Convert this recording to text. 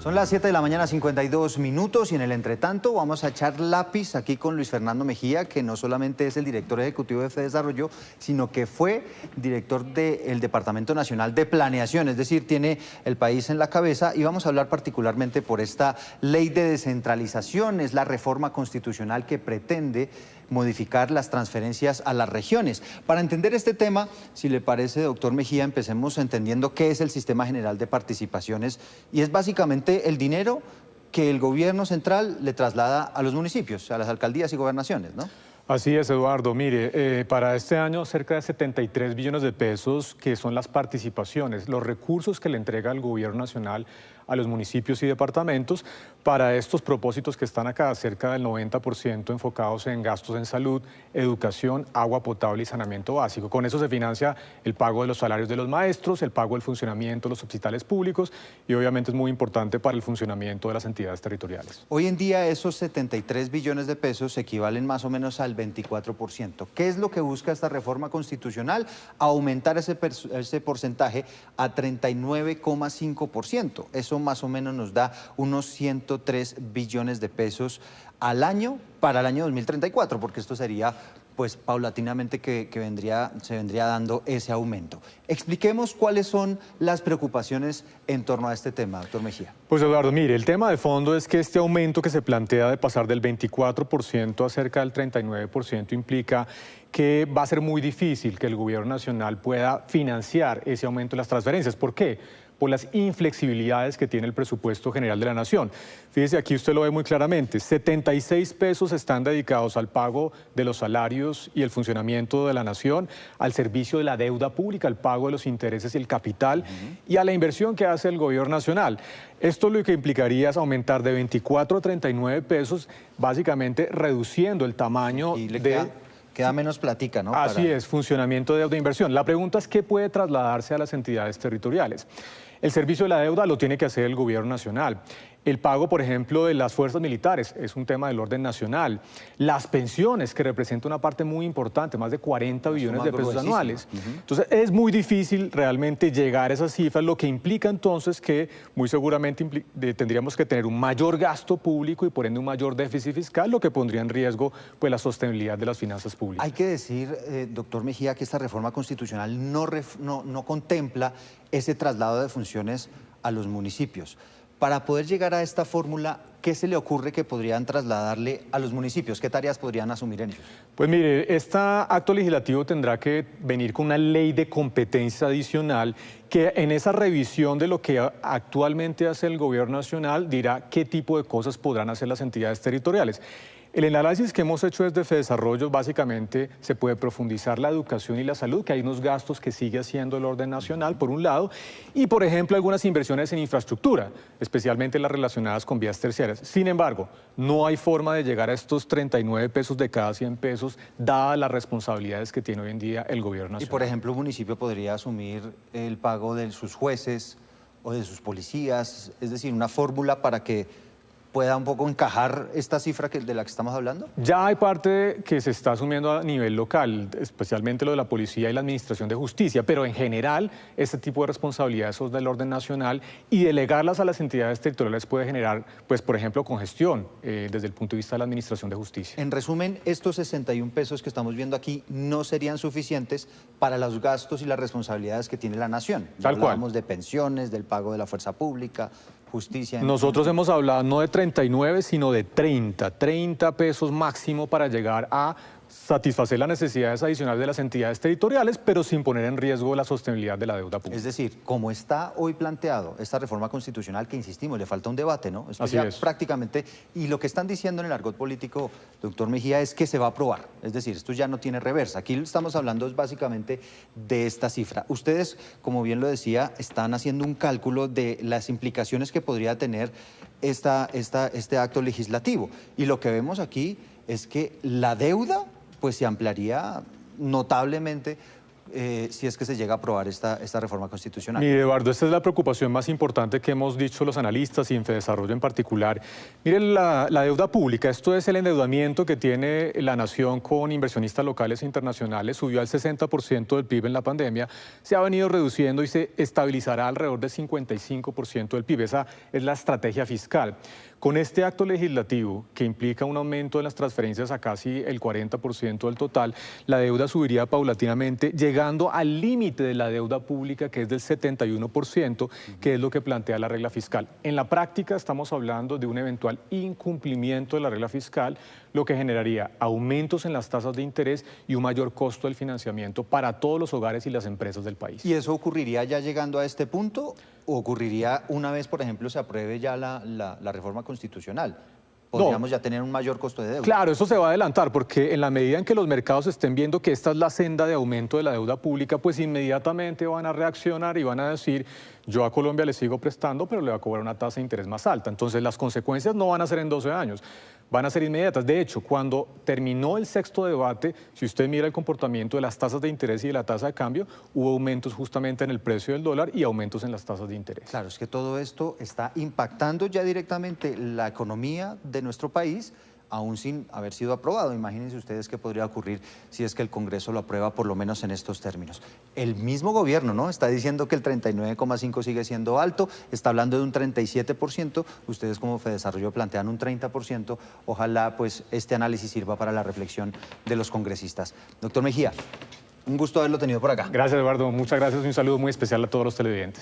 Son las 7 de la mañana, 52 minutos, y en el entretanto vamos a echar lápiz aquí con Luis Fernando Mejía, que no solamente es el director ejecutivo de FEDesarrollo, sino que fue director del Departamento Nacional de Planeación, es decir, tiene el país en la cabeza, y vamos a hablar particularmente por esta ley de descentralización, es la reforma constitucional que pretende modificar las transferencias a las regiones. Para entender este tema, si le parece, doctor Mejía, empecemos entendiendo qué es el Sistema General de Participaciones, y es básicamente el dinero que el gobierno central le traslada a los municipios, a las alcaldías y gobernaciones, ¿no? Así es, Eduardo. Mire, para este año cerca de 73 billones de pesos, que son las participaciones, los recursos que le entrega el gobierno nacional a los municipios y departamentos para estos propósitos que están acá, cerca del 90% enfocados en gastos en salud, educación, agua potable y saneamiento básico. Con eso se financia el pago de los salarios de los maestros, el pago del funcionamiento de los hospitales públicos y obviamente es muy importante para el funcionamiento de las entidades territoriales. Hoy en día esos 73 billones de pesos equivalen más o menos al 24%. ¿Qué es lo que busca esta reforma constitucional? Aumentar ese porcentaje a 39,5%. Eso más o menos nos da unos 103 billones de pesos al año para el año 2034, porque esto sería pues paulatinamente se vendría dando ese aumento. Expliquemos cuáles son las preocupaciones en torno a este tema, doctor Mejía. Pues Eduardo, mire, el tema de fondo es que este aumento que se plantea de pasar del 24% a cerca del 39% implica que va a ser muy difícil que el gobierno nacional pueda financiar ese aumento de las transferencias. ¿Por qué? Por las inflexibilidades que tiene el presupuesto general de la nación. Fíjese, aquí usted lo ve muy claramente, 76 pesos están dedicados al pago de los salarios y el funcionamiento de la nación, al servicio de la deuda pública, al pago de los intereses y el capital y a la inversión que hace el gobierno nacional. Esto lo que implicaría es aumentar de 24 a 39 pesos, básicamente reduciendo el tamaño Queda menos platica, ¿no? Así es, funcionamiento de deuda e inversión. La pregunta es qué puede trasladarse a las entidades territoriales. El servicio de la deuda lo tiene que hacer el gobierno nacional. El pago, por ejemplo, de las fuerzas militares es un tema del orden nacional. Las pensiones, que representan una parte muy importante, más de 40 billones de pesos anuales. Entonces, es muy difícil realmente llegar a esas cifras, lo que implica entonces que muy seguramente tendríamos que tener un mayor gasto público y por ende un mayor déficit fiscal, lo que pondría en riesgo pues, la sostenibilidad de las finanzas públicas. Hay que decir, doctor Mejía, que esta reforma constitucional no contempla ese traslado de funciones a los municipios. Para poder llegar a esta fórmula, ¿qué se le ocurre que podrían trasladarle a los municipios? ¿Qué tareas podrían asumir en ellos? Pues mire, este acto legislativo tendrá que venir con una ley de competencia adicional que en esa revisión de lo que actualmente hace el gobierno nacional dirá qué tipo de cosas podrán hacer las entidades territoriales. El análisis que hemos hecho desde FEDesarrollo básicamente se puede profundizar la educación y la salud, que hay unos gastos que sigue haciendo el orden nacional, por un lado, y por ejemplo algunas inversiones en infraestructura, especialmente las relacionadas con vías terciarias. Sin embargo, no hay forma de llegar a estos 39 pesos de cada 100 pesos, dadas las responsabilidades que tiene hoy en día el gobierno nacional. Y por ejemplo, un municipio podría asumir el pago de sus jueces o de sus policías, es decir, una fórmula para que pueda un poco encajar esta cifra de la que estamos hablando? Ya hay parte que se está asumiendo a nivel local, especialmente lo de la policía y la administración de justicia, pero en general este tipo de responsabilidades son del orden nacional y delegarlas a las entidades territoriales puede generar, pues por ejemplo, congestión desde el punto de vista de la administración de justicia. En resumen, estos 61 pesos que estamos viendo aquí no serían suficientes para los gastos y las responsabilidades que tiene la nación. Tal cual. Hablamos de pensiones, del pago de la fuerza pública, justicia. Nosotros hemos hablado no de 39, sino de 30 pesos máximo para llegar a satisfacer las necesidades adicionales de las entidades territoriales, pero sin poner en riesgo la sostenibilidad de la deuda pública. Es decir, como está hoy planteado esta reforma constitucional, que insistimos, le falta un debate, ¿no? Esto Así ya es. prácticamente, y lo que están diciendo en el argot político, doctor Mejía, es que se va a aprobar. Es decir, esto ya no tiene reversa. Aquí estamos hablando básicamente de esta cifra. Ustedes, como bien lo decía, están haciendo un cálculo de las implicaciones que podría tener este acto legislativo. Y lo que vemos aquí es que la deuda pues se ampliaría notablemente si es que se llega a aprobar esta reforma constitucional. Mire, Eduardo, esta es la preocupación más importante que hemos dicho los analistas y en Fedesarrollo en particular. Mire, la deuda pública, esto es el endeudamiento que tiene la nación con inversionistas locales e internacionales, subió al 60% del PIB en la pandemia, se ha venido reduciendo y se estabilizará alrededor del 55% del PIB. Esa es la estrategia fiscal. Con este acto legislativo, que implica un aumento de las transferencias a casi el 40% del total, la deuda subiría paulatinamente, llegando al límite de la deuda pública, que es del 71%, que es lo que plantea la regla fiscal. En la práctica estamos hablando de un eventual incumplimiento de la regla fiscal, lo que generaría aumentos en las tasas de interés y un mayor costo del financiamiento para todos los hogares y las empresas del país. ¿Y eso ocurriría ya llegando a este punto o ocurriría una vez, por ejemplo, se apruebe ya la reforma constitucional? ¿Podríamos ya tener un mayor costo de deuda? Claro, eso se va a adelantar porque en la medida en que los mercados estén viendo que esta es la senda de aumento de la deuda pública, pues inmediatamente van a reaccionar y van a decir, yo a Colombia le sigo prestando, pero le va a cobrar una tasa de interés más alta. Entonces las consecuencias no van a ser en 12 años, van a ser inmediatas. De hecho, cuando terminó el sexto debate, si usted mira el comportamiento de las tasas de interés y de la tasa de cambio, hubo aumentos justamente en el precio del dólar y aumentos en las tasas de interés. Claro, es que todo esto está impactando ya directamente la economía de nuestro país, aún sin haber sido aprobado. Imagínense ustedes qué podría ocurrir si es que el Congreso lo aprueba, por lo menos en estos términos. El mismo gobierno, ¿no?, está diciendo que el 39,5% sigue siendo alto, está hablando de un 37%, ustedes como Fedesarrollo plantean un 30%, ojalá pues este análisis sirva para la reflexión de los congresistas. Doctor Mejía, un gusto haberlo tenido por acá. Gracias, Eduardo, muchas gracias y un saludo muy especial a todos los televidentes.